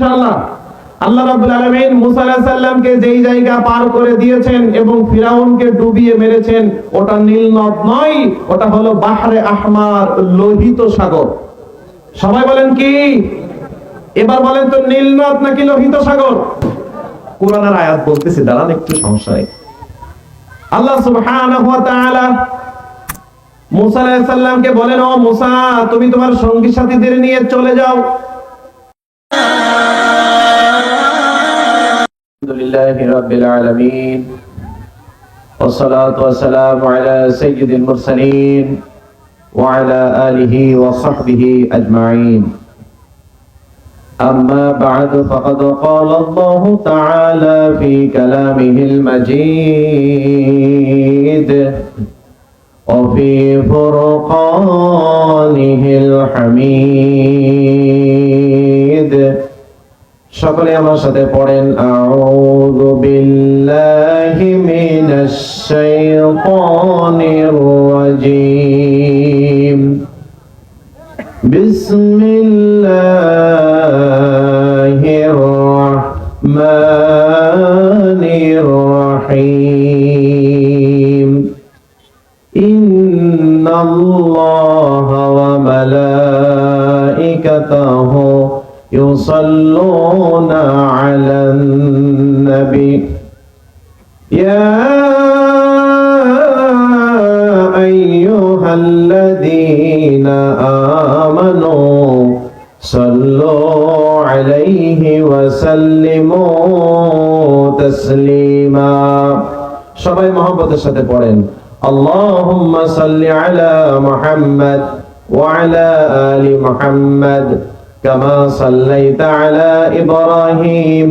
ইনশাআল্লাহ? আল্লাহ রাব্বুল আলামিন মুসা আলাইহিস সালামকে যেই জায়গা পার করে দিয়েছেন এবং ফিরাউনকে ডুবিয়ে মেরেছেন, ওটা নীল নদ নয়, ওটা হলো বাহরে আহমার, লোহিত সাগর। সবাই বলেন কি? এবার বলেন তো, নীল নদ নাকি লোহিত সাগর? কোরআনের আয়াত বলতেছি, দাঁড়ান একটু সমস্যায়। আল্লাহ সুবহানাহু ওয়া তাআলা মুসা আলাইহিস সালামকে বলেন, ও মুসা, তুমি তোমার সঙ্গী সাথীদের নিয়ে চলে যাও। আলহামদুলিল্লাহি রাব্বিল আলামিন ওয়াস সালাতু ওয়াস সালামু আলা সাইয়্যিদিল মুরসালিন ওয়া আলা আলিহি ওয়া সাহবিহি আজমাইন। أما بعد فقد قال الله تعالى في كلامه المجيد وفي فرقانه الحميد। সকলে আমার সাথে পড়েন, আউযু বিল্লাহি মিনাশ শাইতানির রাজীম। বিসমিল্লাহির রহমানির রহিম। ইন্নাল্লাহা ওয়া মালাইকাতাহু ইউসাল্লুনা আলান নবী ইয়া আইয়ুহাল্লাযীনা আমানু সাল্লু আলাইহি ওয়া সাল্লিমু তাসলিমা। সবাই মহব্বতের সাথে পড়েন, আল্লাহুম্মা সাল্লি আলা মুহাম্মাদ ওয়া আলা আলি মুহাম্মাদ কামা সাল্লাইতা আলা ইব্রাহিম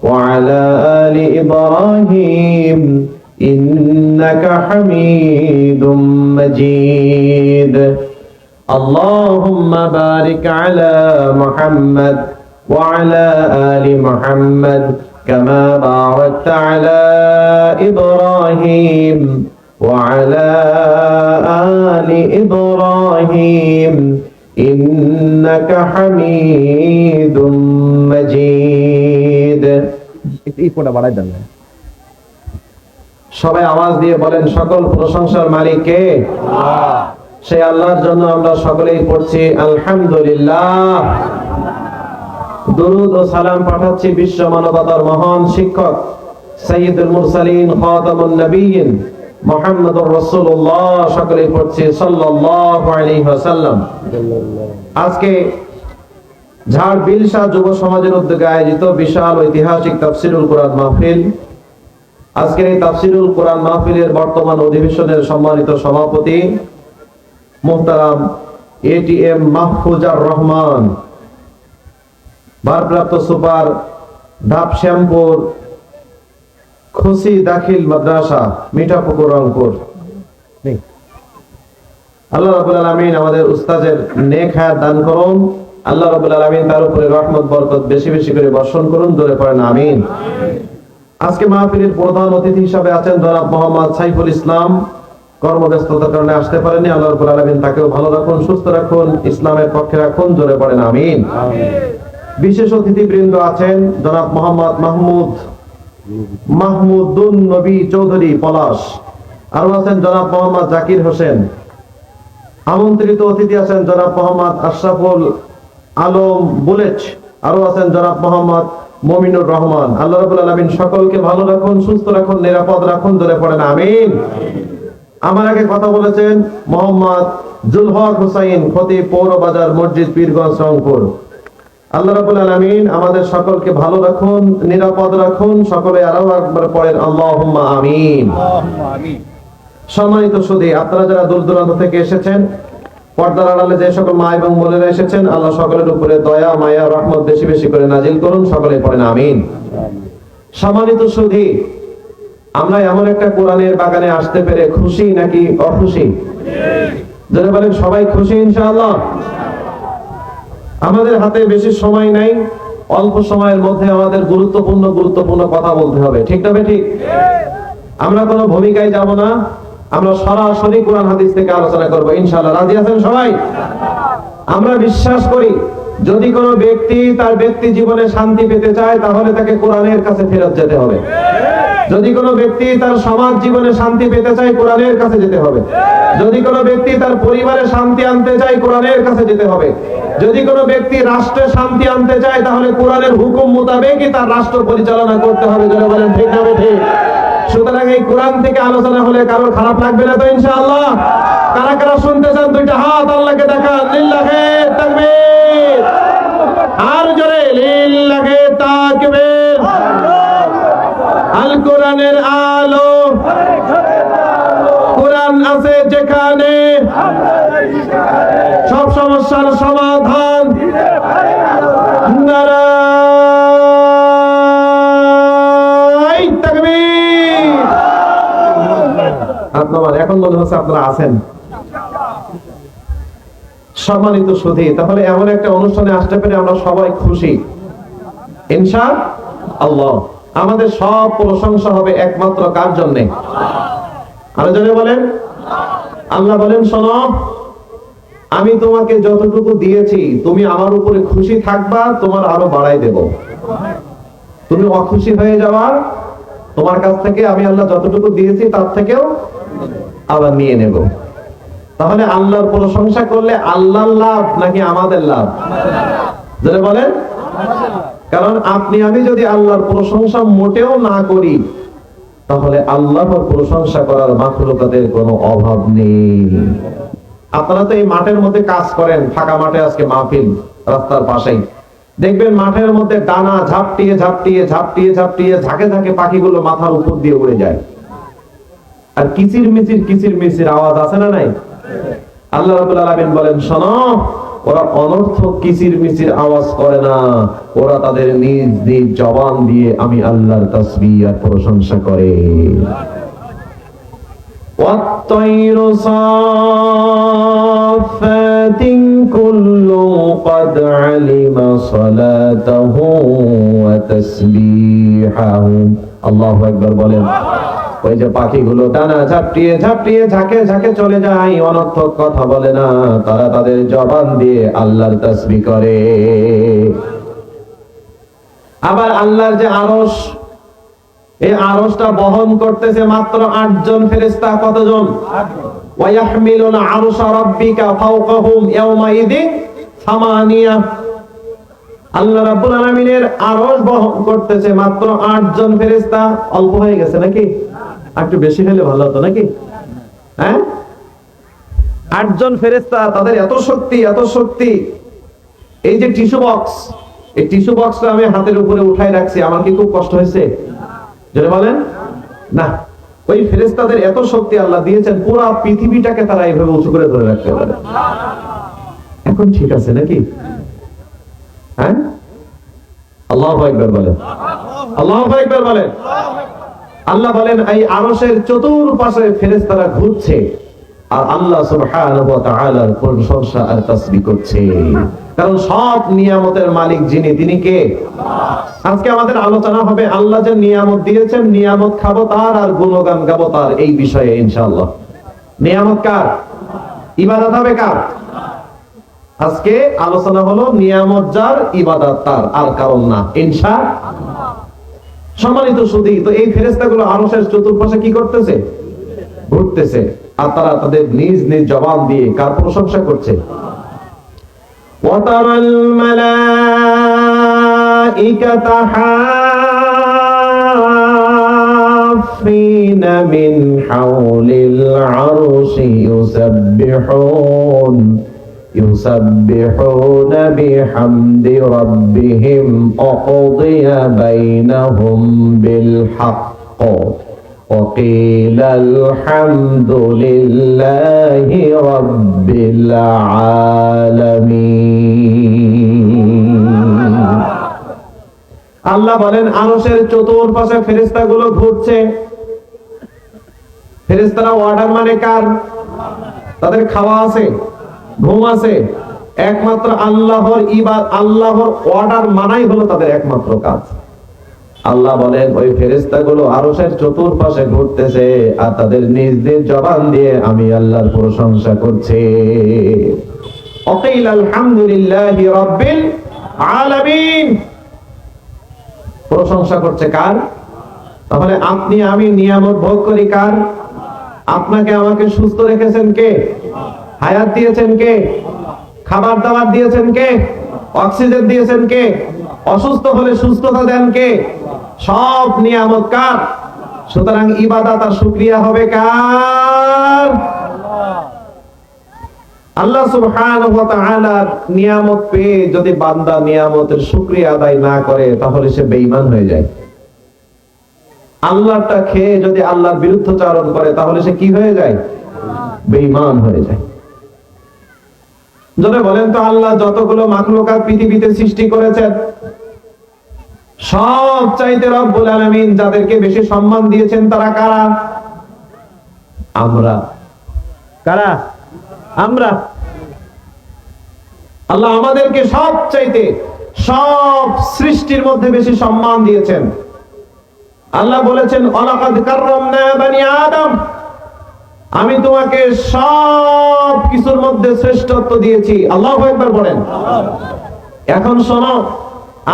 ওয়া আলা আলি ইব্রাহিম ইন্নাকা হামিদুম মাজিদ। আল্লাহুম্মা বারিক আলা মুহাম্মাদ ওয়া আলা আলি মুহাম্মাদ কামা বারাকতা আলা ইব্রাহিম ওয়া আলা আলি ইব্রাহিম ইন্নাকা হামিদুম মাজিদ। এই কোটা বাড়াই দেন। সবাই আওয়াজ দিয়ে বলেন, সকল প্রশংসার মালিক কে? আল্লাহ। সেই আল্লাহর জন্য আমরা সকলেই পড়ছি আলহামদুলিল্লাহ। দুরূদ ও সালাম পাঠাচ্ছি বিশ্ব মানবতার মহান শিক্ষক সাইয়্যিদুল মুরসালিন খাতামুন নবিয়্যিন মুহাম্মদুর রাসূলুল্লাহ, সকলেই পড়ছি সাল্লাল্লাহু আলাইহি ওয়াসাল্লাম। আজকে ঝাড় বিলসা যুব সমাজের উদ্যোগে আয়োজিত বিশাল ঐতিহাসিক তাফসীরুল কোরআন মাহফিল। আজকের এই তাফসীরুল কোরআন মাহফিলের বর্তমান অধিবেশনের সম্মানিত সভাপতি মুহতারাম এটিএম মাহফুজার রহমান, ভারপ্রাপ্ত সুপার ঢাপশ্যামপুর খুশি দাখিল মাদ্রাসা মিঠাপুকুর রংপুর। আল্লাহ রাব্বুল আলামিন আমাদের উস্তাদের নেক হায়াত দান করুন। আল্লাহ রাব্বুল আলামিন তার উপরে রহমত বরকত বেশি বেশি করে বর্ষণ করুন। জোরে পড়েন আমিন। আজকে মাহফিলের প্রধান অতিথি হিসেবে আছেন জনাব মোহাম্মদ সাইফুল ইসলাম। কর্মব্যস্ততার কারণে আসতে পারেনি। আল্লাহ রাব্বুল আলামিন তাকেও ভালো রাখুন, সুস্থ রাখুন, ইসলামের পক্ষে রাখুন। জোরে পড়েন আমিন। বিশেষ অতিথিবৃন্দ আছেন জনাব মোহাম্মদ মাহমুদুন নবী চৌধুরী পলাশ, আরো আছেন জনাব মোহাম্মদ জাকির হোসেন। আমন্ত্রিত অতিথি আছেন জনাব মোহাম্মদ আশরাফুল আলম বুলেট, আরো আছেন জনাব মোহাম্মদ মমিনুর রহমান। আল্লাহ রাব্বুল আলামিন সকলকে ভালো রাখুন, সুস্থ রাখুন, নিরাপদ রাখুন। জোরে পড়েন আমিন। আমার আগে কথা বলেছেন মোহাম্মদ জুলহক হুসাইন, খতিব পৌর বাজার মসজিদ পীরগঞ্জ রংপুর। আল্লাহ রাব্বুল আলামিন আমাদের সকলকে ভালো রাখুন, নিরাপদ রাখুন। সকলে আরো একবার পড়েন আল্লাহুম্মা আমিন। সম্মানিত সুধী, আপনারা যারা দূর দূরান্ত থেকে এসেছেন, পর্দার আড়ালে যে সকল মা এবং বোনেরা এসেছেন, আল্লাহ সকলের উপরে দয়া মায়া রহমত বেশি বেশি করে নাজিল করুন। সকলে পড়েন আমিন। সম্মানিত সুধী, আমরা এমন একটা কোরআনের বাগানে আসতে পেরে খুশি নাকি অখুশি? যারা বলেন সবাই খুশি ইনশাআল্লাহ। আমাদের হাতে বেশি সময় নাই, অল্প সময়ের মধ্যে আমাদের গুরুত্বপূর্ণ কথা বলতে হবে, ঠিক না ঠিক? আমরা কোনো ভূমিকায় যাব না, আমরা সরাসরি কোরআন হাদিস থেকে আলোচনা করব ইনশাআল্লাহ। রাজি আছেন সবাই? আমরা বিশ্বাস করি যদি কোনো ব্যক্তি তার ব্যক্তি জীবনে শান্তি পেতে চায় তাহলে তাকে কোরআনের কাছে ফেরত যেতে হবে। যদি কোনো ব্যক্তি তার সমাজ জীবনে শান্তি পেতে চায় কোরআনের কাছে যেতে হবে। যদি কোনো ব্যক্তি তার পরিবারে শান্তি আনতে চায় কোরআনের কাছে যেতে হবে। যদি কোনো ব্যক্তি রাষ্ট্রে শান্তি আনতে চায় তাহলে কোরআনের হুকুম মোতাবেকই তার রাষ্ট্র পরিচালনা করতে হবে। যারা বলেন ঠিক না ঠিক? সুতরাং এই কোরআন থেকে আলোচনা হলে কারোর খারাপ লাগবে না তো ইনশাআল্লাহ? কারা কারা শুনতে চান দুইটা হাত আল্লাহকে দেখান। লিল্লাহে তাকবীর। আর জোরে লিল্লাহে তাকবীর। আল কোরআনের আলো, কোরআন আছে যেখানে সব সমস্যার সমাধান। নারায়ে তাকবীর। আপনারা এখন মনে হচ্ছে আপনারা আছেন। সম্মানিত সুধী, তাহলে এমন একটা অনুষ্ঠানে আসতে পেরে আমরা সবাই খুশি ইনশাআল্লাহ। আমাদের সব প্রশংসা হবে একমাত্র কার জন্য? আরো জোরে বলেন। আল্লাহ বলেন, শোনো, আমি তোমাকে যতটুকু দিয়েছি তুমি আমার উপরে খুশি থাকবা, তোমার আরো বাড়াই দেব। তুমি অখুশি হয়ে যাওয়ার, তোমার কাছ থেকে আমি আল্লাহ যতটুকু দিয়েছি তার থেকেও আবার নিয়ে নেব। তাহলে আল্লাহর প্রশংসা করলে আল্লাহর লাভ নাকি আমাদের লাভ? যারা বলেন, কারণ আপনি আমি যদি আল্লাহর প্রশংসা মোটেও না করি তাহলে আল্লাহর প্রশংসা করার মাখলুকাতের কোনো অভাব নেই। আপনারা তো এই মাঠের মধ্যে কাজ করেন, ফাঁকা মাঠে আজকে মাহফিল রাস্তার পাশেই, দেখবেন মাঠের মধ্যে ডানা ঝাপটিয়ে ঝাপটিয়ে ঝাপটিয়ে ঝাপটিয়ে ঝাঁকে ঝাঁকে পাখিগুলো মাথার উপর দিয়ে উড়ে যায়। আর কিচির মিচির আওয়াজ আছে না নাই? আল্লাহ রাব্বুল আলামিন বলেন, শোনো, ওরা অনর্থক কিচির মিচির আওয়াজ করে না, ওরা তাদের নিজ নিজ জবান দিয়ে আমি আল্লাহর তাসবিহ আর প্রশংসা করে। والطير صافات كل قد علم صلاته وتسبيحه। আল্লাহু আকবার বলেন। ওই যে পাখিগুলো ডানা ঝাপটিয়ে ঝাপটিয়ে ঝাঁকে ঝাঁকে চলে যায়, অনর্থক কথা বলে না, তারা তাদের জবান দিয়ে আল্লাহর তাসবিহ করে। আবার আল্লাহর যে আরশ, এই আরশটা বহন করতেছে মাত্র 8 জন ফেরেশতা। কতজন? ওয়া ইয়াহমিলুনা আরশা রাব্বিকা ফাওকাহুম ইয়াওমাইযিন সামানিয়া। আল্লাহ রাব্বুল আলামিনের আরশ বহন করতেছে মাত্র 8 জন ফেরেশতা। অল্প হয়ে গেছে নাকি? একটু বেশি হলে ভালো হতো নাকি? হ্যাঁ, 8 জন ফেরেশতা, তাদের এত শক্তি, এত শক্তি। এই যে টিস্যু বক্স, এই টিস্যু বক্সটা আমি হাতের উপরে উঠাই রাখছি, আমার কি খুব কষ্ট হয়েছে? জোরে বলেন না। ওই ফেরেশতাদের এত শক্তি আল্লাহ দিয়েছেন, পুরো পৃথিবীটাকে তারা এইভাবে উঁচু করে ধরে রাখতে পারে। এখন ঠিক আছে নাকি? হ্যাঁ, আল্লাহু আকবার বলেন। আল্লাহু আকবার বলেন। আল্লাহ বলেন, এই আরশের চতুর্পাশে ফেরেশতারা ঘুরছে আর আল্লাহ সুবহানাহু ওয়া তাআলার প্রশংসা আর তাসবিহ করছে। কারণ সব নিয়ামতের মালিক যিনি, তিনি কে? আজকে আমাদের আলোচনা হবে আল্লাহ যে নিয়ামত দিয়েছেন, নিয়ামত খাবো তার আর গুণগান গাবো তার, এই বিষয়ে ইনশাআল্লাহ। নিয়ামত কার? ইবাদত হবে কার? আজকে আলোচনা হলো নিয়ামত যার, ইবাদত তার, আর কারণ না, ইনশাআল্লাহ। সম্মানিত সুধী, তো এই ফেরেশতাগুলো আরশের চতুর্পাশে কি করতেছে? ঘুরতেছে। আর তারা তাদের নিজ নিজ জবান দিয়ে কার প্রশংসা করছে? وَتَرَى الْمَلَائِكَةَ حَافِّينَ مِنْ حَوْلِ الْعَرْشِ يُسَبِّحُونَ بِحَمْدِ رَبِّهِمْ وَقُضِيَ بَيْنَهُمْ بِالْحَقِّ وَقِيلَ الْحَمْدُ لِلَّهِ رَبِّ الْعَالَمِينَ। আল্লাহ বলেন, আরশের চতুর্পাশে ফেরেশতাগুলো ঘুরছে। ফেরেশতারা অর্ডার মানে কার? তাদের খাওয়া আছে, ঘুম আছে, একমাত্র আল্লাহর ইবাদত, আল্লাহর অর্ডার মানাই হলো তাদের একমাত্র কাজ। আল্লাহ বলেন, ওই ফেরেশতাগুলো আরশের চতুর্পাশে ঘুরতেছে আর তাদের নিজ নিজ জবান দিয়ে আমি আল্লাহর প্রশংসা করছে। ওয়াকিল আলহামদুলিল্লাহি রাব্বিল আলামিন। প্রশংসা করছে কার? তাহলে আপনি আমি নিয়ামত ভোগ করি কার? আপনাকে আমাকে সুস্থ রেখেছেন কে? হায়াত দিয়েছেন কে? খাবার দাবার দিয়েছেন কে? অক্সিজেন দিয়েছেন কে? অসুস্থ হলে সুস্থতা দেন কে? সব নিয়ামত কার? সুতরাং ইবাদত আর শুকরিয়া হবে কার? আল্লাহ সুবহানাহু ওয়া তাআলার নিয়ামত পেয়ে যদি বান্দা নিয়ামতের শুকরিয়া আদায় না করে তাহলে সে বেঈমান হয়ে যায়। আল্লাহটা খেয়ে যদি আল্লাহর বিরুদ্ধাচরণ করে তাহলে সে কি হয়ে যায়? বেঈমান হয়ে যায়। যদি বলেন তো আল্লাহ যতগুলো মাখলুকাত পৃথিবীতে সৃষ্টি করেছেন সব চাইতে রব্বুল আলামিন যাদেরকে বেশি সম্মান দিয়েছেন তারা কারা? আমরা। কারা? আমরা। আল্লাহ আমাদেরকে সব চাইতে সব সৃষ্টির মধ্যে বেশি সম্মান দিয়েছেন। আল্লাহ বলেছেন ওয়ালাকাদ কাররামনা বানি আদম, আমি তোমাকে সব কিছুর মধ্যে শ্রেষ্ঠত্ব দিয়েছি। আল্লাহু আকবার বলেন। এখন শোনো,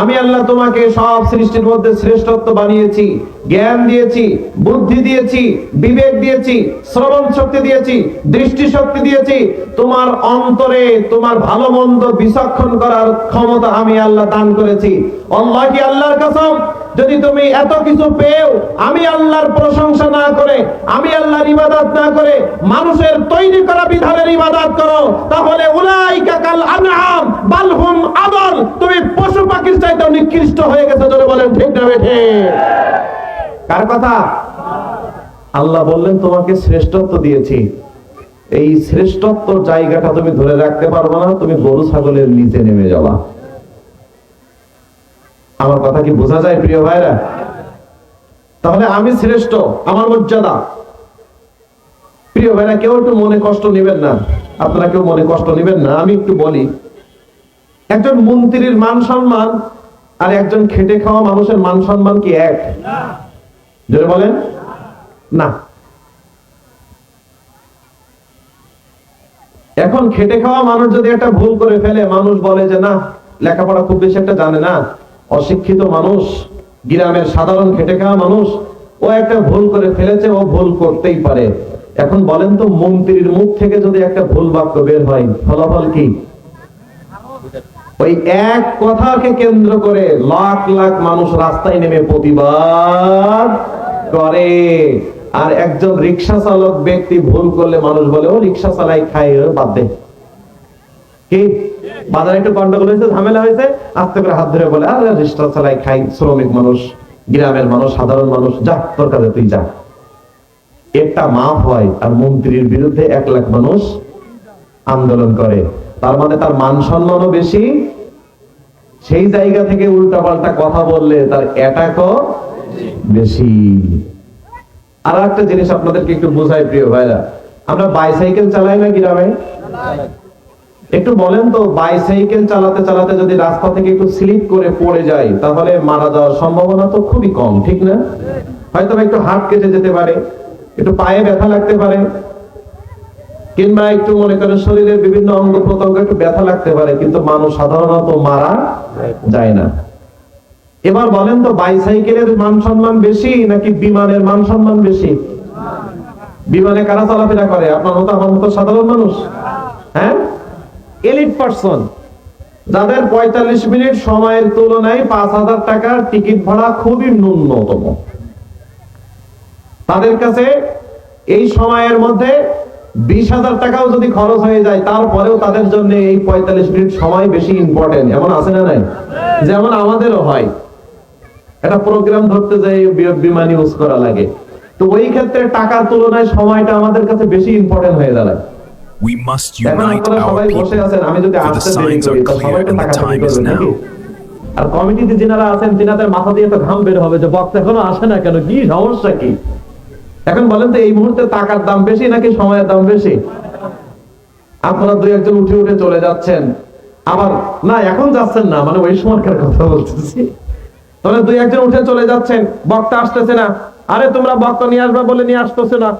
আমি আল্লাহ তোমাকে সব সৃষ্টির মধ্যে শ্রেষ্ঠত্ব বানিয়েছি, জ্ঞান দিয়েছি, বুদ্ধি দিয়েছি, বিবেক দিয়েছি, শ্রবণ শক্তি দিয়েছি, দৃষ্টি শক্তি দিয়েছি। তোমার অন্তরে তোমার ভালো মন্দ বিচক্ষণ করার ক্ষমতা আমি আল্লাহ দান করেছি। আল্লাহ কি আল্লাহর কসম, যদি তুমি এত কিছু পেও আমি আল্লাহর প্রশংসা না করে, আমি আল্লাহর ইবাদত না করে মানুষের তৈরি করা বিধানের ইবাদত করো তাহলে উলাইকা কাল আনআম বাল হুম আদল, তুমি পশু পাখির চাইতে নিকৃষ্ট হয়ে গেছো। জোরে বলেন ঠিক না বেঠিক? কার কথা? আল্লাহ বললেন তোমাকে শ্রেষ্ঠত্ব দিয়েছি, এই শ্রেষ্ঠত্ব জায়গাটা তুমি ধরে রাখতে পারবে না, তুমি গরু ছাগলের নিচে নেমে যাবা। আমার কথা কি বোঝা যায় প্রিয় ভাইরা? তাহলে আমি শ্রেষ্ঠ, আমার মর্যাদা। প্রিয় ভাইরা কেউ একটু মনে কষ্ট নেবেন না, আপনারা কেউ মনে কষ্ট নেবেন না। আমি একটু বলি, একজন মন্ত্রীর মান সম্মান আর একজন খেটে খাওয়া মানুষের মান সম্মান কি এক? জোরে বলেন না। এখন খেটে খাওয়া মানুষ যদি একটা ভুল করে ফেলে, মানুষ বলে যে না লেখাপড়া খুব বেশি একটা জানে না, অশিক্ষিত মানুষ, গ্রামের সাধারণ খেটে খাওয়া মানুষ, ও একটা ভুল করে ফেলেছে, ও ভুল করতেই পারে। এখন বলেন তো মন্ত্রীর মুখ থেকে যদি একটা ভুল বাক্য বের হয় ফলাফল কি? ওই এক কথাকে কেন্দ্র করে লাখ লাখ মানুষ রাস্তায় নেমে প্রতিবাদ করে। আর একজন রিকশা চালক ব্যক্তি ভুল করলে মানুষ বলে ও রিকশা চালাই খাই, বাদ দে। কি বাজারে একটু গন্ডগোল হয়েছে, ঝামেলা হয়েছে, আস্তে করে হাত ধরে বলে আরে রিকশা চালাই খাই, শ্রমিক মানুষ, গ্রামের মানুষ, সাধারণ মানুষ, যা তোর কাজে তুই যা। একটা মাফ হয় আর মন্ত্রীর বিরুদ্ধে 1 লাখ মানুষ আন্দোলন করে। তার মানে তার মান সম্মানও বেশি, সেই জায়গা থেকে উল্টাপাল্টা কথা বললে তার অ্যাটাকও বেশি। আর একটা জিনিস আপনাদেরকে একটু বোঝাই প্রিয় ভাইরা, আমরা বাইসাইকেল চালাই না গ্রামে? একটু বলেন তো, বাইসাইকেল চালাতে চালাতে যদি রাস্তা থেকে একটু স্লিপ করে পড়ে যায় তাহলে মারা যাওয়ার সম্ভাবনা তো খুবই কম, ঠিক না? হয়তো একটু হাত কেটে যেতে পারে, একটু পায়ে ব্যথা লাগতে পারে, কিংবা একটু মনে করেন শরীরের বিভিন্ন অঙ্গ প্রত্যঙ্গ একটু ব্যথা লাগতে পারে, কিন্তু মানুষ সাধারণত মারা যায় না। এবার বলেন তো বাইসাইকেলের মান সম্মান বেশি নাকি বিমানের মান সম্মান বেশি? বিমানে কারা চলাফেরা করে? আপনার মতো আমার মতো সাধারণ মানুষ, হ্যাঁ, এলিট পারসন, যাদের 45 মিনিট সময়ের তুলনায় 5000 টাকার টিকিট ভাড়া খুবই ন্যূনতম। তাদের কাছে এই সময়ের মধ্যে 20,000 টাকাও যদি খরচ হয়ে যায় তারপরেও তাদের জন্য এই 45 মিনিট সময় বেশি ইম্পর্টেন্ট। এমন আছে না নাই? যেমন আমাদেরও হয়, একটা প্রোগ্রাম ধরতে যাই বিমান ইউজ করা লাগে, তো ওই ক্ষেত্রে টাকার তুলনায় সময়টা আমাদের কাছে বেশি ইম্পর্টেন্ট হয়ে দাঁড়ায়। We must unite our people, for the signs are clear and the time is now. আর কমিটিতে যারা আছেন তিনাদের মাথা দিয়ে তো ঘাম বের হবে যে বক্তা এখনো আসে না কেন, কি সমস্যা কি? এখন বলেন তো এই মুহূর্তে টাকার দাম বেশি নাকি সময়ের দাম বেশি? আপনারা 2-1 উঠে উঠে চলে যাচ্ছেন, আবার না এখন যাচ্ছেন না, মানে ওই সময়কার কথা বলতেছি। তাহলে 2-1 উঠে চলে যাচ্ছেন, বক্তা আসতেছে না, আরে তোমরা বক্তা নিয়ে আসবে বলে নিয়ে আসতেছে না,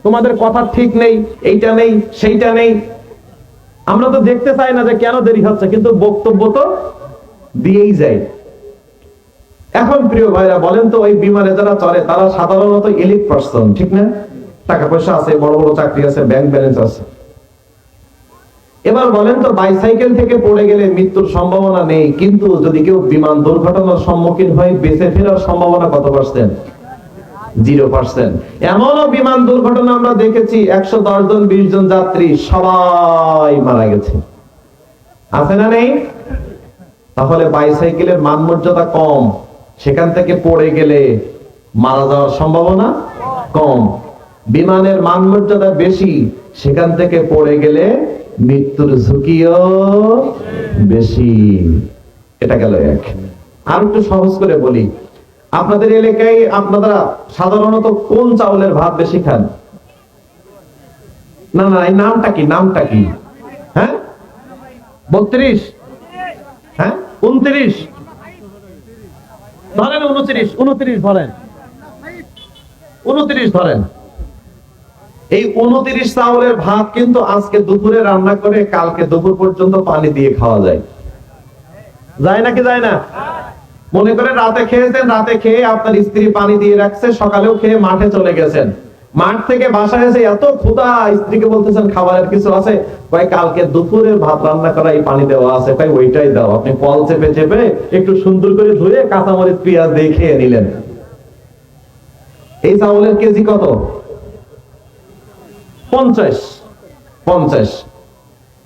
তোমাদের কথা ঠিক নেই, এইটা নেই সেইটা নেই। আমরা তো দেখতে চাই না যে কেন দেরি হচ্ছে, কিন্তু বক্তব্য তো দিয়েই যায়। এখন প্রিয় ভাইরা বলেন তো, ওই বিমানে যারা চড়ে তারা সাধারণত এলিট পার্সন, ঠিক না? টাকা পয়সা আছে, বড় বড় চাকরি আছে, ব্যাংক ব্যালেন্স আছে। এবার বলেন তো, বাইসাইকেল থেকে পড়ে গেলে মৃত্যুর সম্ভাবনা নেই, কিন্তু যদি কেউ বিমান দুর্ঘটনার সম্মুখীন হয় বেঁচে ফেরার সম্ভাবনা কত পার্সেন্ট? 0%। এমনও বিমান দুর্ঘটনা আমরা দেখেছি 110 জন 20 জন যাত্রী সবাই মারা গেছে, আছে না নেই? তাহলে বাইসাইকেলের মান মর্যাদা কম, সেখান থেকে পড়ে গেলে মারা যাওয়ার সম্ভাবনা কম। বিমানের মান মর্যাদা বেশি, সেখান থেকে পড়ে গেলে মৃত্যুর ঝুঁকিও বেশি। এটা গেল এক। আর একটু সহজ করে বলি, আপনাদের এলাকায় আপনারা সাধারণত কোন চাউলের ভাত বেশি খান? না না, এই নামটা কি? নামটা কি? হ্যাঁ, 32, হ্যাঁ 29 ধরেন, 29 ধরেন, 29 ধরেন। এই 29 চাউলের ভাত কিন্তু আজকে দুপুরে রান্না করে কালকে দুপুর পর্যন্ত পানি দিয়ে খাওয়া যায়, যায় নাকি যায় না? মনে করে রাতে খেয়েছেন, রাতে খেয়ে আপনার স্ত্রী পানি দিয়ে রাখছে, সকালেও খেয়ে মাঠে চলে গেছেন, মাঠ থেকে বাসায় এসে এত ক্ষুধা, স্ত্রীকে বলতেছেন খাবারের কিছু আছে? কয় কালকে দুপুরের ভাত রান্না করা এই পানি দেওয়া আছে, কয় ওইটাই দাও। আপনি কল চেপে চেপে একটু সুন্দর করে ধুয়ে কাঁচামরিচ পেঁয়াজ দিয়ে খেয়ে নিলেন। এই চাউলের কেজি কত? 50।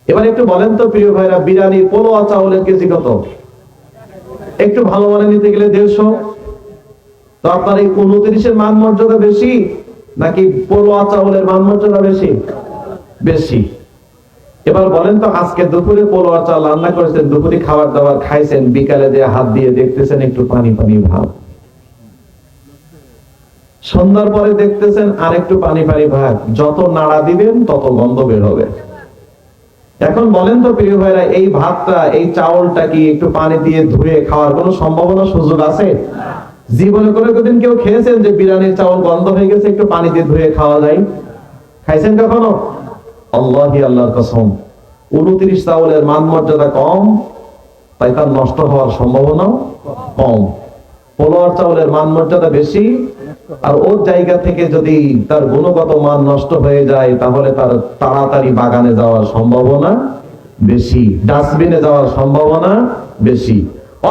এবার একটু বলেন তো প্রিয় ভাইরা, বিরিয়ানি পোলোয়া চাউলের কেজি কত? একটু ভালো মানে নিতে গেলে 150। তো আপনার এই 29-এর মান মর্যাদা বেশি নাকি পোলোয়া চাউলের মান মর্যাদা বেশি? বেশি। এবার বলেন তো, আজকে দুপুরে পোলোয়া চাল রান্না করেছেন, দুপুরে খাবার দাবার খাইছেন, বিকালে দিয়ে হাত দিয়ে দেখতেছেন একটু পানি পানি ভাব, সন্ধ্যার পরে দেখতেছেন আর একটু পানি পানি ভাব, যত নাড়া দিবেন তত গন্ধ বের হবে। এখন বলেন তো প্রিয় ভাইরা, এই ভাতটা, এই চাউলটা কি একটু পানি দিয়ে ধুয়ে খাওয়ার কোনো সম্ভাবনা সুযোগ আছে? জীবনে করে কোনদিন কেউ খেয়েছেন যে বিরিয়ানির চাউল গন্ধ হয়ে গেছে একটু পানি দিয়ে ধুয়ে খাওয়া যায়? খাইছেন কখনো? আল্লাহি আল্লাহর কসম, 29 চাউলের মান মর্যাদা কম, তাই তার নষ্ট হওয়ার সম্ভাবনা কম। পোলোয়ার চাউলের মান মর্যাদা বেশি, আর ওর জায়গা থেকে যদি তার গুণগত মান নষ্ট হয়ে যায় তাহলে তার তাড়াতাড়ি বাগানে যাওয়ার সম্ভাবনা বেশি, ডাস্টবিনে যাওয়ার সম্ভাবনা বেশি।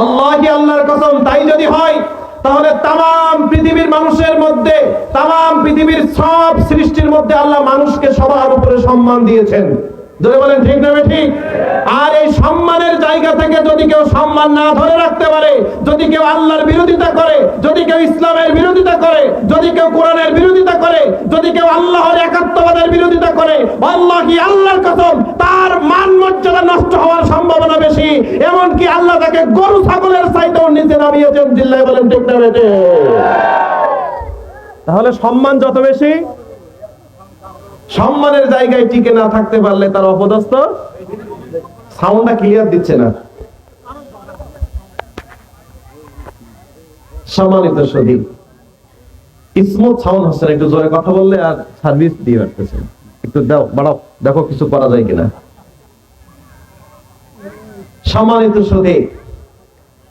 আল্লাহি আল্লাহর কসম, তাই যদি হয় তাহলে তাম পৃথিবীর মানুষের মধ্যে, তাম পৃথিবীর সব সৃষ্টির মধ্যে আল্লাহ মানুষকে সবার উপরে সম্মান দিয়েছেন। যদি বলেন ঠিক না ঠিক? আর এই সম্মানের জায়গা থেকে যদি কেউ সম্মান না ধরে রাখতে পারে, যদি কেউ আল্লাহর বিরোধিতা করে, যদি কেউ ইসলামের বিরোধিতা করে, যদি কেউ কোরআনের বিরোধিতা করে, যদি কেউ আল্লাহর একাত্মবাদের বিরোধিতা করে, আল্লাহি আল্লাহর কসম, তার মান মর্যাদা নষ্ট হওয়ার সম্ভাবনা বেশি। এমনকি আল্লাহ তাকে গরু ছাগলের চাইতেও নিচে নামিয়েছেন। জিল্লায় বলেন ঠিক না ঠিক? তাহলে সম্মান যত বেশি, সম্মানের জায়গায় টিকে না থাকতে পারলে তার অপদস্থ। সাউন্ডটা ক্লিয়ার দিচ্ছে না। সম্মানিত সুধী, স্মুথ সাউন্ড হচ্ছে না, একটু জোরে কথা বললে আর সার্ভিস দিয়ে রাখতেছে, একটু দাও, বাড়াও, দেখো কিছু করা যায় কিনা। সম্মানিত সুধী,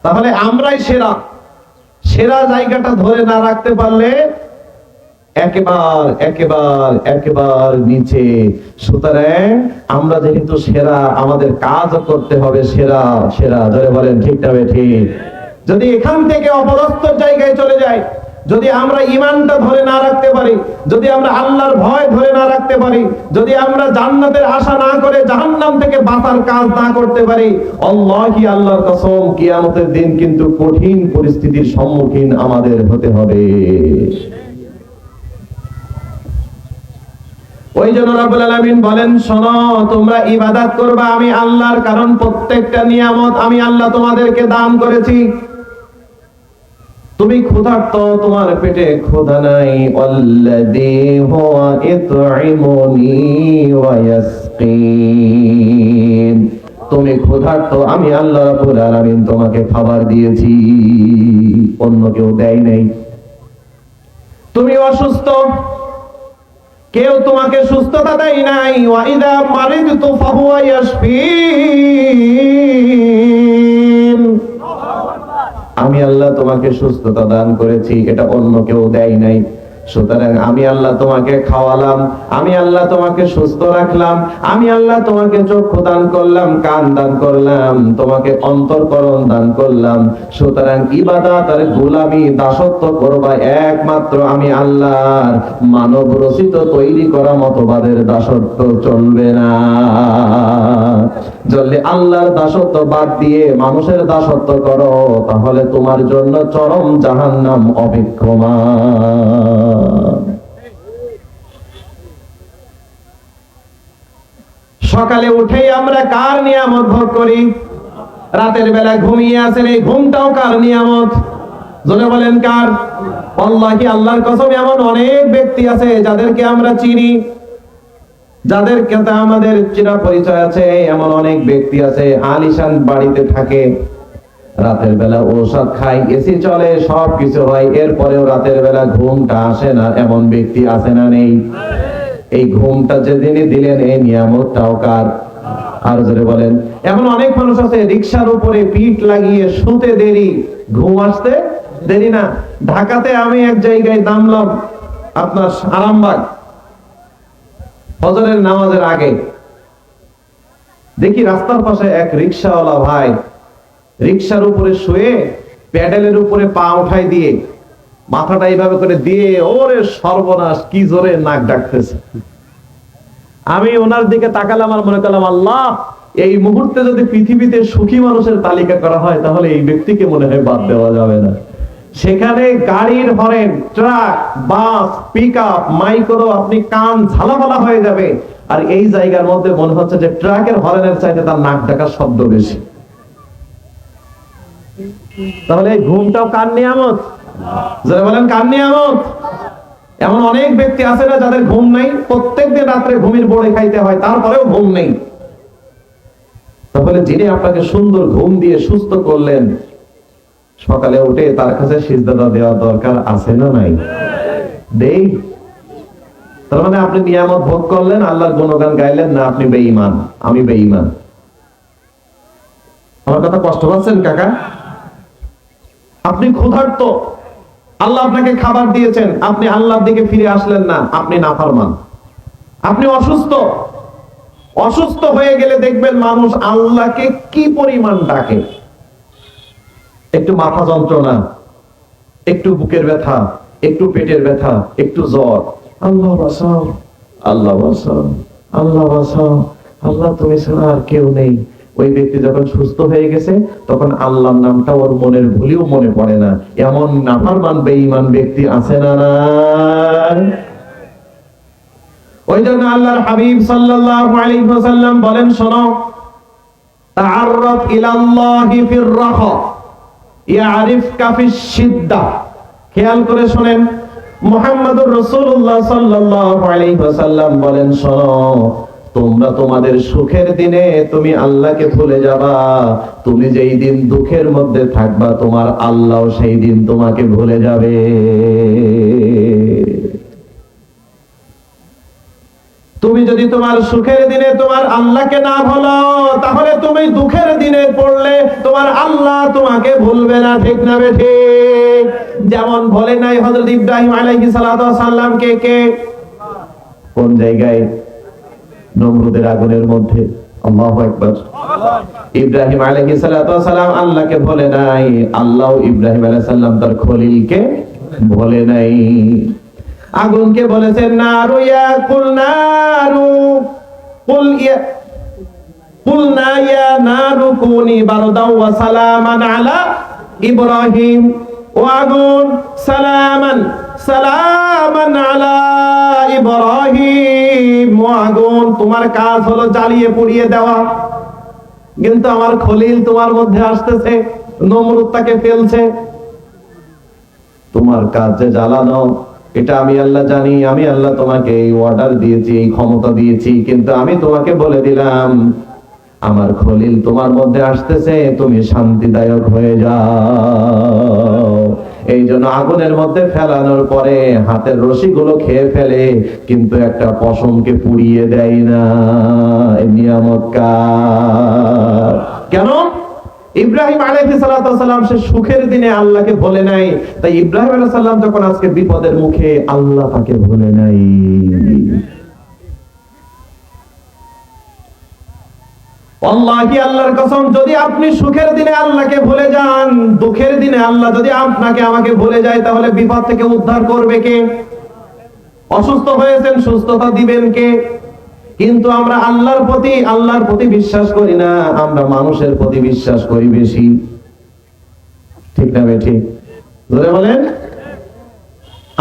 তাহলে আমরাই সেরা, সেরা জায়গাটা ধরে না রাখতে পারলে একেবারে নিচে। সুতরাং আমরা যেহেতু সেরা, আমাদের কাজ করতে হবে সেরা সেরা। ধরে বলেন ঠিক না ঠিক? যদি এখান থেকে অপদস্থ জায়গায় চলে যায়, যদি আমরা ইমানটা ধরে না রাখতে পারি, যদি আমরা আল্লাহর ভয় ধরে না রাখতে পারি, যদি আমরা জান্নাতের আশা না করে জাহান্নাম থেকে বাঁচার কাজ না করতে পারি, আল্লাহি আল্লাহর কসম, কিয়ামতের দিন কিন্তু কঠিন পরিস্থিতির সম্মুখীন আমাদের হতে হবে। ওই জন্য রব্বুল আলামিন বলেন, শোনো, তোমরা ইবাদত করবা আমি আল্লাহর, কারণ প্রত্যেকটা নিয়ামত আমি আল্লাহ তোমাদেরকে দান করেছি। তুমি ক্ষুধার্ত, তোমার পেটে ক্ষুধা নাই, আল্লাযী হুয়া ইত'ইমুনি ওয়া ইয়াসকিন। তুমি ক্ষুধার্ত, আমি আল্লাহ রাব্বুল আলামিন তোমাকে খাবার দিয়েছি, অন্য কেউ দেয় নাই। তুমি অসুস্থ, কেউ তোমাকে সুস্থতা দেয় নাই। ওয়া ইযা মারিদতু ফাহুয়া ইয়াশফিন। আমি আল্লাহ তোমাকে সুস্থতা দান করেছি, এটা অন্য কেউ দেয় নাই। সুতরাং আমি আল্লাহ তোমাকে খাওয়ালাম, আমি আল্লাহ তোমাকে সুস্থ রাখলাম, আমি আল্লাহ তোমাকে চক্ষু দান করলাম, কান দান করলাম, তোমাকে অন্তরকরণ দান করলাম। সুতরাং ইবাদত আর গোলামি দাসত্ব করবা একমাত্র আমি আল্লাহর, মানব রচিত তৈরি করা মতবাদের দাসত্ব চলবে না। যদি আল্লাহর দাসত্ব বাদ দিয়ে মানুষের দাসত্ব করো, তাহলে তোমার জন্য চরম জাহান্নাম অপেক্ষমান। সকালে উঠেই আমরা কার নিয়ামত ভোগ করি? রাতের বেলা ঘুমিয়ে আছেন, এই ঘুমটাও কার নিয়ামত? জোরে বলেন কার? আল্লাহি, আল্লাহর কসম, এমন অনেক ব্যক্তি আছে যাদেরকে আমরা চিনি, যাদের সাথে আমাদের চেনা পরিচয় আছে। এমন অনেক ব্যক্তি আছে আলিশান বাড়িতে থাকে, রাতের বেলা ঔষধ খায়, এসি চলে, সবকিছু হয়, এরপরেও রাতের বেলা ঘুমটা আসে না। এমন ব্যক্তি আছে না নেই? এই ঘুমটা যেদিনই দিলেন, এই নিয়ামতটাও কার? আর জোরে বলেন। এমন অনেক মানুষ আছে রিকশার উপরে পিঠ লাগিয়ে শুতে দেরি, ঘুম আসতে দেরি না। ঢাকাতে আমি এক জায়গায় নামলাম, আপনার আরামবাগ, ফজরের নামাজের আগে। দেখি রাস্তার পাশে এক রিকশাওয়ালা ভাই রিকশার উপরে শুয়ে প্যাডেলের উপরে পা উঠাই দিয়ে মাথাটা এইভাবে করে দিয়ে, ওরে সর্বনাশ, কি জোরে নাক ডাকতেছে। আমি ওনার দিকে তাকালাম আর মনে করলাম, আল্লাহ, এই মুহূর্তে যদি পৃথিবীতে সুখী মানুষের তালিকা করা হয়, তাহলে এই ব্যক্তিকে মনে হয় বাদ দেওয়া যাবে না। সেখানে গাড়ির হরেন, ট্রাক, বাস, পিকআপ, মাইক্রো, আপনি কান ঝালাপালা হয়ে যাবে। আর এই জায়গার মধ্যে মনে হচ্ছে যে ট্রাকের হরেনের চাইতে তার নাক ডাকার শব্দ বেশি। তাহলে এই ঘুমটাও কার নিয়ামত? যারা বলেন কার নিয়ামত? এমন অনেক ব্যক্তি আছে না যাদের ঘুম নাই, প্রত্যেকদিন রাত্রে ঘুমের বড়ে খাইতে হয়, তারপরেও ঘুম নেই। তাহলে যিনি আপনাকে সুন্দর ঘুম দিয়ে সুস্থ করলেন, সকালে উঠে তার কাছে সিজদা দেওয়া দরকার আছে না নাই? দেই। তার মানে আপনি নিয়ামত ভোগ করলেন, আল্লাহর গুণগান গাইলেন না, আপনি বেঈমান, আমি বেঈমান। আমার কথা কষ্ট পাচ্ছেন কাকা? আপনি ক্ষুধার্ত, আল্লাহ আপনাকে খাবার দিয়েছেন, আপনি আল্লাহর দিকে ফিরে আসলেন না, আপনি নাফরমান। আপনি অসুস্থ, অসুস্থ হয়ে গেলে দেখবেন মানুষ আল্লাহকে কি পরিমাণ ডাকে। একটু মাথা যন্ত্রণা, একটু বুকের ব্যথা, একটু পেটের ব্যথা, একটু জ্বর, আল্লাহ বাঁচাও, আল্লাহ বাঁচাও, আল্লাহ বাঁচাও, আল্লাহ তুমি ছাড়া আর কেউ নেই। ওই ব্যক্তি যখন সুস্থ হয়ে গেছে, তখন আল্লাহর নামটা ওর মনের ভুলেও মনে পড়ে না। এমন নাফরমান বেঈমান ব্যক্তি আছে না? ওই জন্য আল্লাহর হাবিব সাল্লাল্লাহু আলাইহি ওয়াসাল্লাম বলেন, শোনো, তাআররাফ ইলাল্লাহি ফির রাখা ইয়ারিফকা ফিশ শিদ্দা। খেয়াল করে শুনেন, মুহাম্মদুর রাসূলুল্লাহ সাল্লাল্লাহু আলাইহি ওয়াসাল্লাম বলেন, শোনো, তোমরা তোমাদের সুখের দিনে তুমি আল্লাহকে ভুলে যাবা, তুমি যেই দিন দুঃখের মধ্যে থাকবা, তোমার আল্লাহ সেই দিন তোমাকে ভুলে যাবে। তুমি যদি তোমার সুখের দিনে তোমার আল্লাহকে না ভুলো, তাহলে তুমি দুঃখের দিনে পড়লে তোমার আল্লাহ তোমাকে ভুলবে না, ঠিক না বেঠিক? যেমন বলে নাই হযরত ইব্রাহিম আলাইহিস সালাতু ওয়াস সালামকে, কে কোন জায়গায়? নমরুদের আগুনের মধ্যে। আল্লাহু আকবার। ইব্রাহিম আলাইহিস সালাতু ওয়াস সালাম আল্লাহকে ভুলে নাই, আল্লাহ ইব্রাহিম আলাইহিস সালাম তার খলিলকে ভুলে নাই। আগুনকে বলেছেন, নারু ইয়া কুল নারু কুলনা ইয়া নারু কুনি বারদাও ওয়া সালামান আলা ইব্রাহিম। ও আগুন, সালামান সালামান আলা ইব্রাহিম। ও আগুন, তোমার কাজ হলো জ্বালিয়ে পুড়িয়ে দেওয়া, কিন্তু আমার খলিল তোমার মধ্যে আসতেছে, নমরুদ তাকে ফেলছে। তোমার কাজ যে জ্বালানো, এটা আমি আল্লাহ জানি। আমি আল্লাহ তোমাকে এই অর্ডার দিয়েছি, এই ক্ষমতা দিয়েছি, কিন্তু আমি তোমাকে বলে দিলাম, আমার খলিল তোমার মধ্যে আসতেছে, তুমি শান্তিদায়ক হয়ে যাও। এই জন্য আগুনের মধ্যে ফেলানোর পরে হাতের রশিগুলো খেয়ে ফেলে, কিন্তু একটা পশমকে পুড়িয়ে দেয় না। এই নিয়ামত কার? কেন? ইব্রাহিম আলাইহিস সালাম সে সুখের দিনে আল্লাহকে ভোলে নাই, তাই ইব্রাহিম আলাইহিস সালাম যখন আজকে বিপদের মুখে, আল্লাহ তাকে ভোলে নাই। আল্লাহি, আল্লাহর কসম, যদি আপনি সুখের দিনে আল্লাহকে ভুলে যান, দুঃখের দিনে আল্লাহ যদি আপনাকে আমাকে ভুলে যায়, তাহলে বিপদ থেকে উদ্ধার করবে কে? অসুস্থ হয়েছেন, সুস্থতা দিবেন কে? কিন্তু আমরা আল্লাহর প্রতি বিশ্বাস করি না, আমরা মানুষের প্রতি বিশ্বাস করি বেশি। ঠিক না বেঠিক? জোরে বলেন।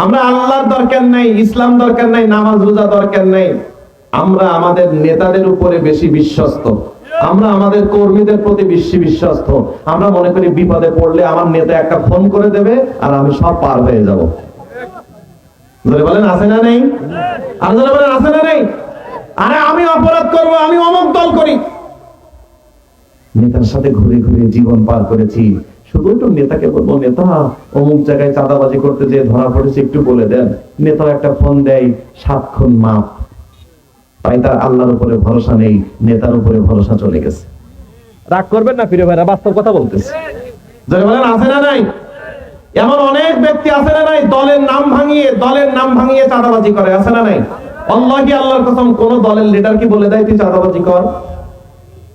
আমরা আল্লাহর দরকার নাই, ইসলাম দরকার নাই, নামাজ রোজা দরকার নাই, আমরা আমাদের নেতাদের উপরে বেশি বিশ্বস্ত, আমরা আমাদের কর্মীদের প্রতি বেশি বিশ্বস্ত। আমরা মনে করি বিপদে পড়লে আমার নেতা একটা ফোন করে দেবে আর আমি সব পার হয়ে যাব। জোরে বলেন, আছে না নেই? আর জোরে বলেন, আছে না নেই? আরে আমি অপরাধ করব, আমি অমুক দল করি, নেতার সাথে ঘুরে ঘুরে জীবন পার করেছি, শুধু একটু নেতাকে বলবো, নেতা অমুক জায়গায় চাঁদাবাজি করতে যেয়ে ধরা পড়েছে, একটু বলে দেন। নেতা একটা ফোন দেয়, 7 খুন মাপ। তাই তার আল্লাহর উপরে ভরসা নেই, নেতার উপরে ভরসা চলে গেছে। রাগ করবেন না প্রিয় ভাইরা, বাস্তব কথা বলতেছে। যারা বলেন আছে না নাই? এমন অনেক ব্যক্তি আছে না নাই, দলের নাম ভাঙিয়ে চাঁদাবাজি করে, আছে না নাই? আল্লাহকে, আল্লাহর কসম, কোন দলের লিডার কি বলে দেয় তুই চাঁদাবাজি কর,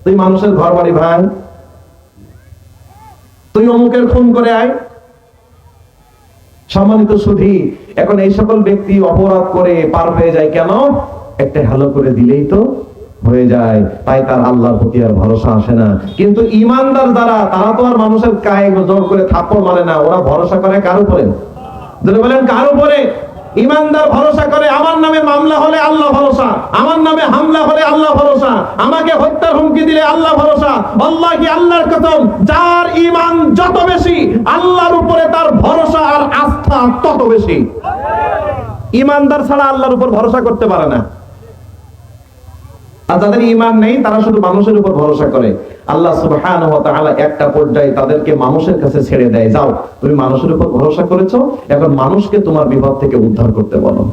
তুই মানুষের ঘর বাড়ি ভাঙ, তুই অমুকের খুন করে আয়? সম্মানিত সুধী, এখন এই সকল ব্যক্তি অপরাধ করে পার হয়ে যায় কেন? একটা হ্যালো করে দিলেই তো হয়ে যায়, তাই তার আল্লাহর প্রতি আর ভরসা আসে না। কিন্তু ইমানদার যারা, তারা তো আর মানুষের গায়ে জোর করে থাপ্পড় মারে না, ওরা ভরসা করে কার উপরে? যদি বলেন কার উপরে? ইমানদার ভরসা করে, আমার নামে মামলা হলে আল্লাহ ভরসা, আমার নামে হামলা হলে আল্লাহ ভরসা, আমাকে হত্যার হুমকি দিলে আল্লাহ ভরসা। আল্লাহকে, আল্লাহর কসম, যার ঈমান যত বেশি, আল্লাহর উপরে তার ভরসা আর আস্থা তত বেশি। ইমানদার ছাড়া আল্লাহর উপর ভরসা করতে পারে না। আর যাদের ঈমান নেই, তারা শুধু মানুষের উপর ভরসা করে। আল্লাহ সুবহানাহু ওয়া তাআলা একটা পর্যায়ে তাদেরকে মানুষের কাছে ছেড়ে দেয়, যাও তুমি মানুষের উপর ভরসা করেছো, এখন মানুষকে তোমার বিপদ থেকে উদ্ধার করতে বলো।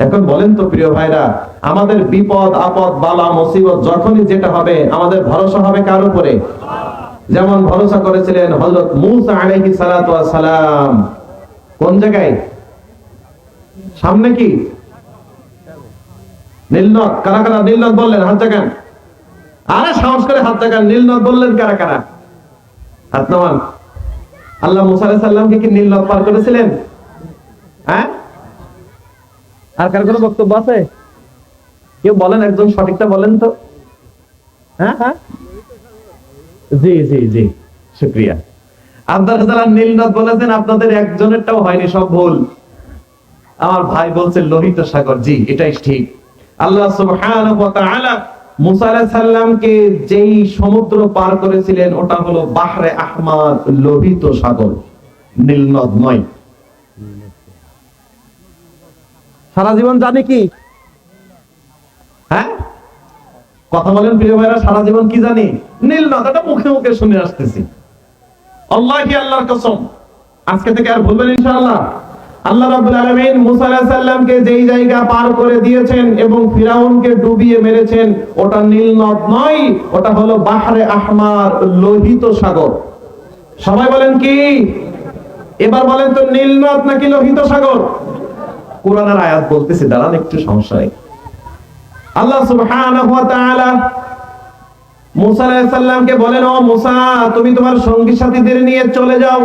এখন বলেন তো প্রিয় ভাইরা, আমাদের বিপদ আপদ বালা মুসিবত যখনই যেটা হবে, আমাদের ভরসা হবে কার উপরে? যেমন ভরসা করেছিলেন হযরত মূসা আলাইহিস সালাতু ওয়াস সালাম। কোন জায়গায়? সামনে কি নীলনদ? কারা কারা নীলনদ বললেন? হাত জাগান। আরে সাহস করে হাত জাগান। নীলনদ বললেন কারা কারা? হাত নামান। আল্লাহ মুসা আলাইহিস সালামকে কি নীলনদ পার করেছিলেন? হ্যাঁ? আর কার কোনো বক্তব্য আছে? কেউ বলেন, একজন সঠিকটা বলেন তো। হ্যাঁ হ্যাঁ, জি জি জি, শুকরিয়া। আপনারা যারা নীলনদ বলেছেন, আপনাদের একজনেরটাও হয়নি, সব ভুল। আমার ভাই বলছে লোহিত সাগর। জি, এটাই ঠিক। আল্লাহ সুবহানাহু ওয়া তাআলা মুসা আলাইহিস সালামকে যেই সমুদ্র পার করেছিলেন, ওটা হলো বাহরে আহমার, লোহিত সাগর, নীলনদ নয়। সারা জীবন জানে কি? হ্যাঁ, কথা বলেন প্রিয় ভাইরা, সারা জীবন কি জানি? নীলনদ। এটা মুখে মুখে শুনে আসতেছি। আল্লাহি, আল্লাহর কসম, আজকে থেকে আর ভুলবেন ইনশাআল্লাহ। আল্লাহ রাব্বুল আলামিন মুসা আলাইহিস সালামকে যেই জায়গা পার করে দিয়েছেন এবং ফিরাউনকে ডুবিয়ে মেরেছেন, ওটা নীলনদ নয়, ওটা হলো বাহরে আহমার, লোহিত সাগর। সবাই বলেন কি? এবার বলেন তো, নীলনদ নাকি লোহিত সাগর? কোরআনের আয়াত বলতেছি, দাঁড়ান একটু সমস্যায়। আল্লাহ সুবহানাহু ওয়া তাআলা মুসা আলাইহিস সালামকে বলেন, ও মুসা, তুমি তোমার সঙ্গী সাথীদের নিয়ে চলে যাও।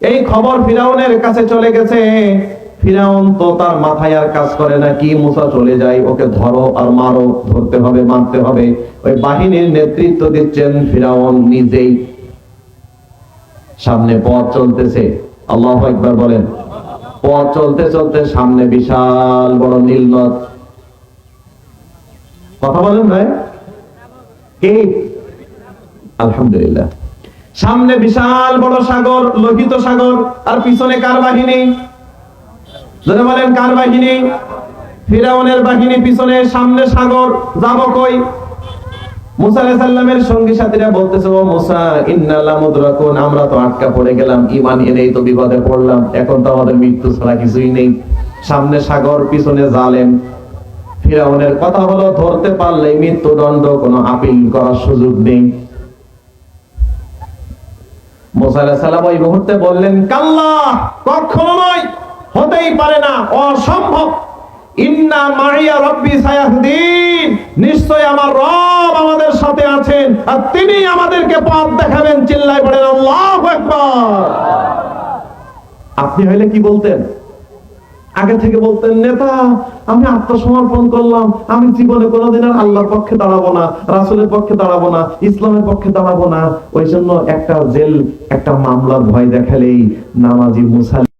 এই খবর ফিরাউনের কাছে চলে গেছে। ফিরাউন তো তার মাথায় আর কাজ করে না, কি মুসা চলে যায়, ওকে ধরো আর মারো, ধরতে হবে, মারতে হবে। ওই বাহিনীর নেতৃত্ব দিচ্ছেন ফিরাউন নিজেই। সামনে পথ চলতেছে, আল্লাহু আকবার বলেন। পথ চলতে চলতে সামনে বিশাল বড় নীলনদ। কথা বলেন ভাই, কি? আলহামদুলিল্লাহ। সামনে বিশাল বড় সাগর, লোহিত সাগর, আর পিছনে কার বাহিনী? যদি বলেন কার বাহিনী? ফিরাউনের বাহিনী পিছনে, সামনে সাগর, যাব কই? মুসা আলাইহিস সালামের সঙ্গী সাথীরা বলতেছে, ও মুসা, ইন্না লামুদরাকুন, আমরা তো আটকা পড়ে গেলাম, ঈমান এনেই তো বিপদে পড়লাম, এখন তো আমাদের মৃত্যু ছাড়া কিছুই নেই। সামনে সাগর, পিছনে জালেম। ফিরাউনের কথা হলো ধরতে পারলে মৃত্যুদণ্ড, কোনো আপিল করার সুযোগ নেই। মুসা আলাইহিস সালাম ওই মুহূর্তে বললেন, কাল্লা, কখনো নয়, হতেই পারে না, অসম্ভব। ইন্না মাইয়া রব্বি সায়াহদিন, নিশ্চয় আমার রব আমাদের সাথে আছেন আর তিনি আমাদেরকে পথ দেখাবেন। চিল্লায় পড়েন আল্লাহু আকবার। আপনি হইলে কি বলতেন? আগে থেকে বলতেন, নেতা আমি আত্মসমর্পণ করলাম, আমি জীবনে কোনোদিন আর আল্লাহর পক্ষে দাঁড়াবো না, রাসূলের পক্ষে দাঁড়াবো না, ইসলামের পক্ষে দাঁড়াবো না। ওই জন্য একটা মামলার ভয় দেখালেই নামাজি মুসা